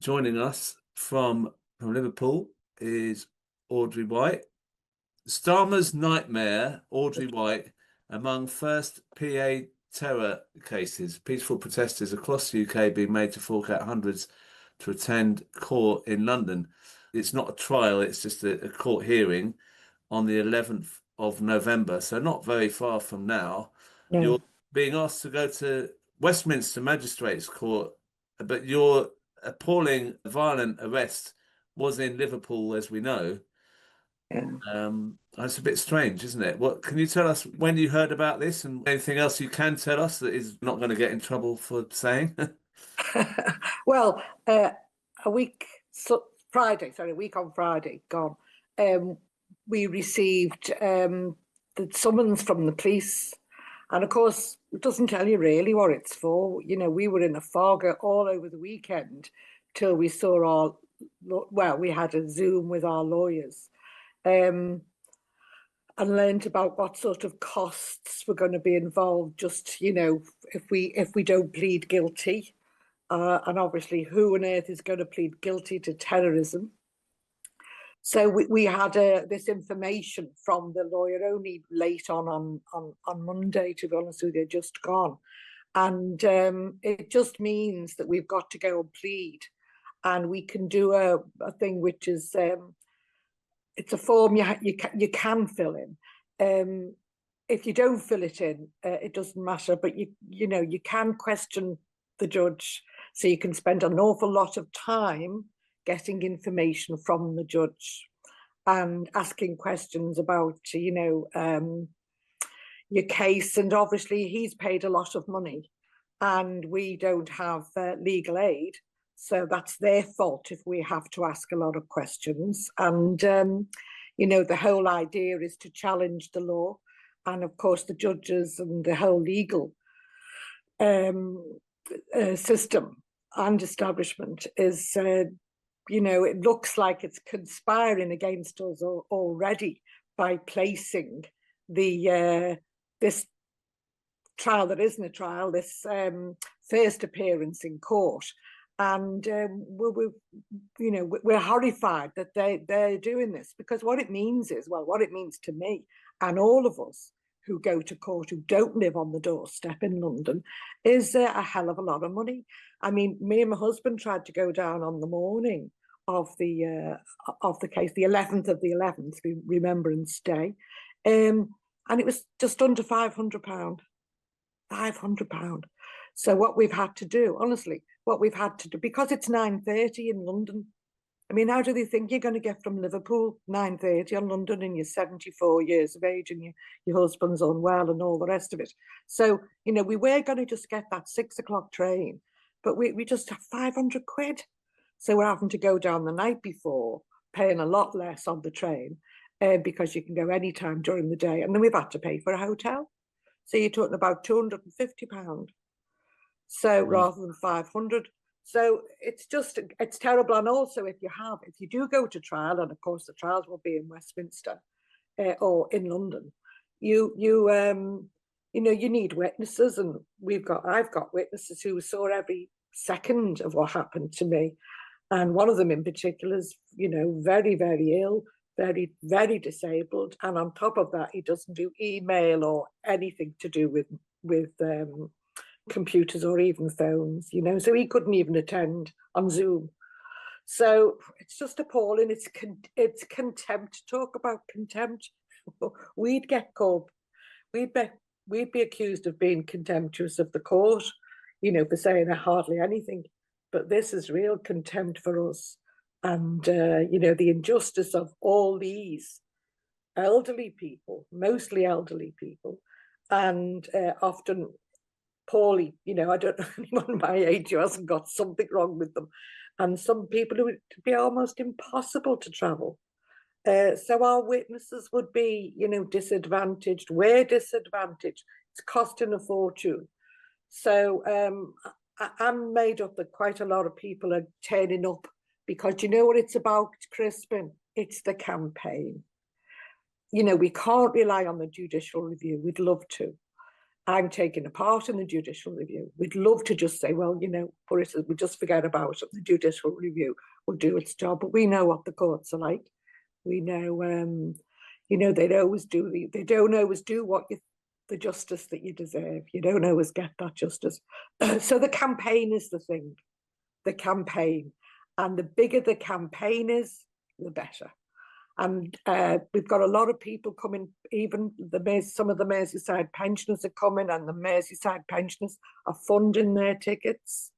Joining us from Liverpool is Audrey White. Starmer's nightmare, Audrey White, among first PA terror cases. Peaceful protesters across the UK being made to fork out hundreds to attend court in London. It's not a trial, it's just a court hearing on the 11th of November, so not very far from now. No. You're being asked to go to Westminster Magistrates Court, but your appalling violent arrest was in Liverpool, as we know. Yeah. It's a bit strange, isn't it? What can you tell us when you heard about this, and anything else you can tell us that is not going to get in trouble for saying? Well, a week on Friday, gone. We received the summons from the police, and of course, it doesn't tell you really what it's for. You know, we were in a fog all over the weekend till we saw we had a Zoom with our lawyers. And learned about what sort of costs were going to be involved, just, you know, if we don't plead guilty, and obviously who on earth is going to plead guilty to terrorism. So we had this information from the lawyer only late on Monday, to be honest with you, just gone. And it just means that we've got to go and plead, and we can do a thing which is it's a form you can fill in. If you don't fill it in, it doesn't matter. But you can question the judge, so you can spend an awful lot of time getting information from the judge and asking questions about your case. And obviously, he's paid a lot of money, and we don't have legal aid. So that's their fault if we have to ask a lot of questions. And, the whole idea is to challenge the law. And of course, the judges and the whole legal system and establishment is, it looks like it's conspiring against us already by placing this trial that isn't a trial, this first appearance in court. And we're horrified that they're doing this, because what it means to me and all of us who go to court who don't live on the doorstep in London is a hell of a lot of money. I mean, me and my husband tried to go down on the morning of the case, the 11th of the 11th, Remembrance Day, and it was just under £500. £500. So what we've had to do, honestly, because it's 9:30 in London. I mean, how do they think you're going to get from Liverpool 9:30 on London, and you're 74 years of age, and your husband's unwell and all the rest of it? So, we were going to just get that 6 o'clock train, but we just have 500 quid. So we're having to go down the night before, paying a lot less on the train, because you can go anytime during the day. And then we've had to pay for a hotel. So you're talking about £250. So rather than 500. So it's terrible. And also, if you do go to trial, and of course the trials will be in Westminster or in London, you need witnesses, and I've got witnesses who saw every second of what happened to me, and one of them in particular is very, very ill, very, very disabled, and on top of that, he doesn't do email or anything to do with computers or even phones, so he couldn't even attend on Zoom. So it's just appalling. It's contempt. Talk about contempt. We'd get called. We'd be accused of being contemptuous of the court, for saying hardly anything. But this is real contempt for us, and the injustice of all these elderly people, mostly elderly people, and often poorly. I don't know anyone my age who hasn't got something wrong with them, and some people who would be almost impossible to travel. So our witnesses would be, disadvantaged. We're disadvantaged. It's costing a fortune. So I'm made up that quite a lot of people are turning up because you know what it's about, Crispin? It's the campaign. We can't rely on the judicial review. We'd love to. I'm taking a part in the judicial review. We'd love to just say, well, for it, we just forget about it. The judicial review will do its job, but we know what the courts are like. We know, they don't always do what the justice that you deserve. You don't always get that justice. So the campaign is the thing. The campaign, and the bigger the campaign is, the better. And we've got a lot of people coming. Even some of the Merseyside pensioners are coming, and the Merseyside pensioners are funding their tickets.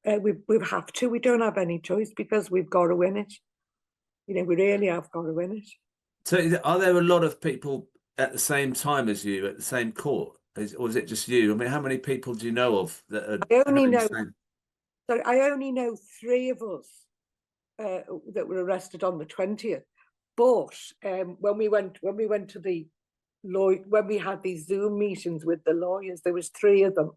We have to. We don't have any choice because we've got to win it. We really have got to win it. So, are there a lot of people at the same time as you at the same court, or is it just you? I mean, how many people do you know of that are? I only know 3 of us that were arrested on the 20th. But when we had these Zoom meetings with the lawyers, there was 3 of them.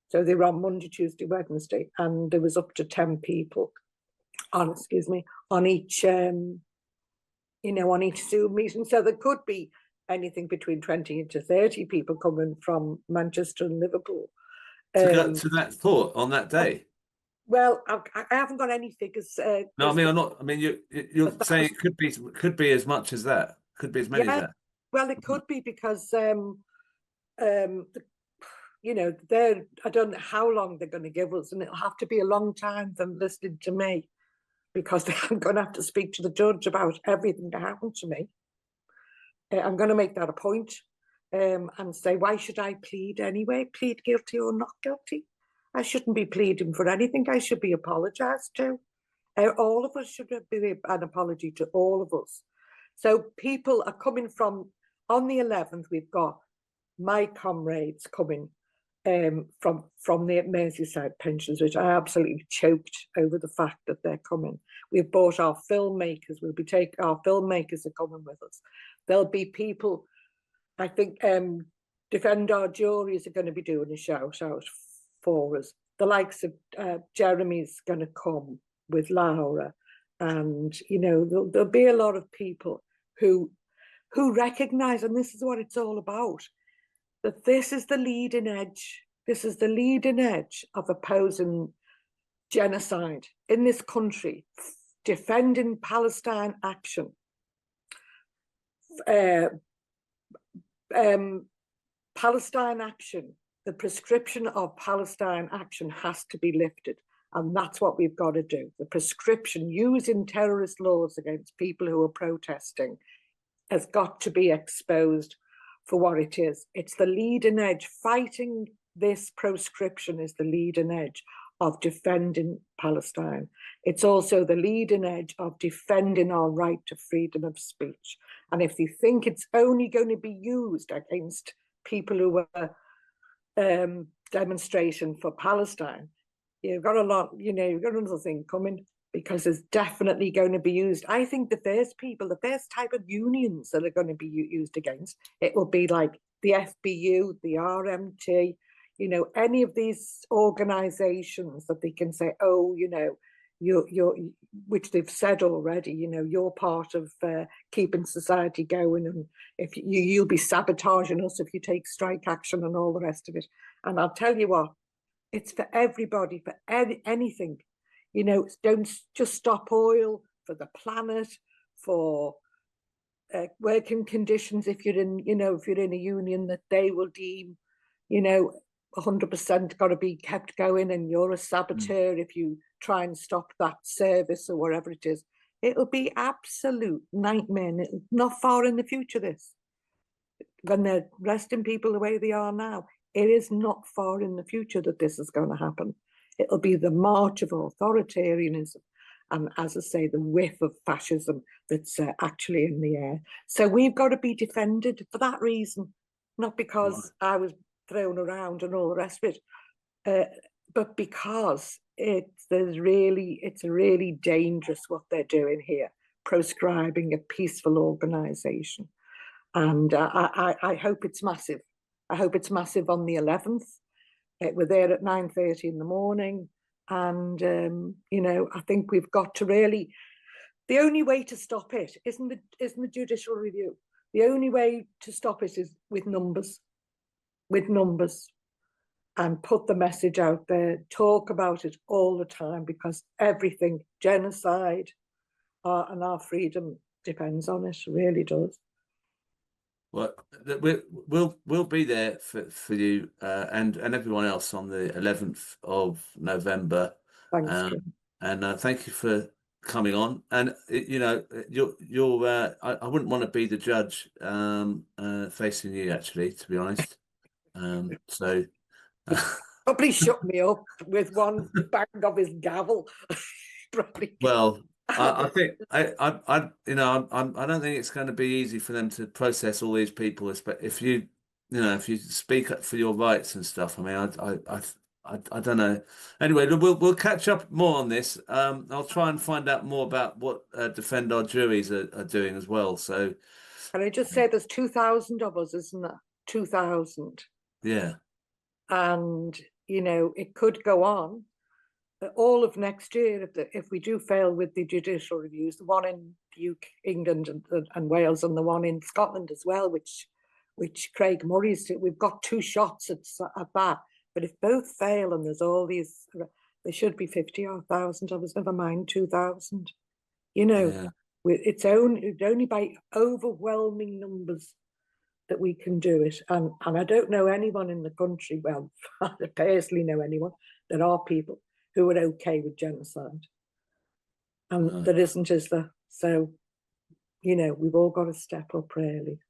So they were on Monday, Tuesday, Wednesday, and there was up to 10 people on each on each Zoom meeting. So there could be anything between 20 to 30 people coming from Manchester and Liverpool to go to that court on that day. Well, I haven't got any figures. No, I mean, I'm not. I mean, you're saying it could be as much as that. Could be as many as that. Well, it could be because I don't know how long they're going to give us, and it'll have to be a long time them listening to me, because I'm going to have to speak to the judge about everything that happened to me. I'm going to make that a point, and say, why should I plead anyway? Plead guilty or not guilty? I shouldn't be pleading for anything. I should be apologised to. All of us should be an apology to all of us. So people are coming from, on the 11th, we've got my comrades coming from the Merseyside pensions, which I absolutely choked over the fact that they're coming. We've bought our filmmakers. Our filmmakers are coming with us. There'll be people, I think, Defend Our Juries are going to be doing a shout out for us. The likes of Jeremy's going to come with Laura, and there'll be a lot of people who recognise, and this is what it's all about, that this is the leading edge. This is the leading edge of opposing genocide in this country, defending Palestine Action. Palestine Action, the prescription of Palestine Action has to be lifted. And that's what we've got to do. The prescription using terrorist laws against people who are protesting has got to be exposed for what it is. It's the leading edge. Fighting this proscription is the leading edge of defending Palestine. It's also the leading edge of defending our right to freedom of speech. And if you think it's only going to be used against people who are demonstrating for Palestine, you've got you've got another thing coming, because it's definitely going to be used. I think the first type of unions that are going to be used against, it will be like the FBU, the RMT, any of these organisations that they can say, oh, you're which they've said already, you're part of keeping society going, and if you'll be sabotaging us if you take strike action and all the rest of it. And I'll tell you what, it's for everybody, for anything. Don't just stop oil, for the planet, for working conditions. If you're in, if you're in a union that they will deem, 100% got to be kept going, and you're a saboteur if you try and stop that service or whatever it is. It'll be absolute nightmare. Not far in the future, this, when they're arresting people the way they are now, it is not far in the future that this is going to happen. It'll be the march of authoritarianism, and, as I say, the whiff of fascism that's actually in the air. So we've got to be defended for that reason, not because I was thrown around and all the rest of it, but because it's really dangerous what they're doing here, proscribing a peaceful organisation. And I hope it's massive. I hope it's massive on the 11th. We're there at 9:30 in the morning. And, I think we've got to really, the only way to stop it isn't the judicial review. The only way to stop it is with numbers. with numbers and put the message out there, talk about it all the time, because everything, genocide, and our freedom depends on it, really does. Well, we'll be there for you and everyone else on the 11th of November. Thanks, And thank you for coming on. And you know, I wouldn't want to be the judge facing you, actually, to be honest. So probably shut me up with one bang of his gavel. Probably. Well, I think you know, I don't think it's going to be easy for them to process all these people. If you know, if you speak up for your rights and stuff. I mean, I don't know. Anyway, we'll catch up more on this. I'll try and find out more about what Defend Our Juries are doing as well. So, can I just say, there's 2,000 of us, isn't there? 2,000. Yeah. And you know, it could go on all of next year if we do fail with the judicial reviews, the one in UK, England and Wales, and the one in Scotland as well, which Craig Murray's. We've got 2 shots at that. But if both fail and there's all these, there should be 50 or 1,000 of us. Never mind 2,000. You know, Yeah. it's only by overwhelming numbers that we can do it. And I don't know anyone in the country. Well, I personally know anyone. There are people who are okay with genocide, and there isn't, is there? So, you know, we've all got to step up, really.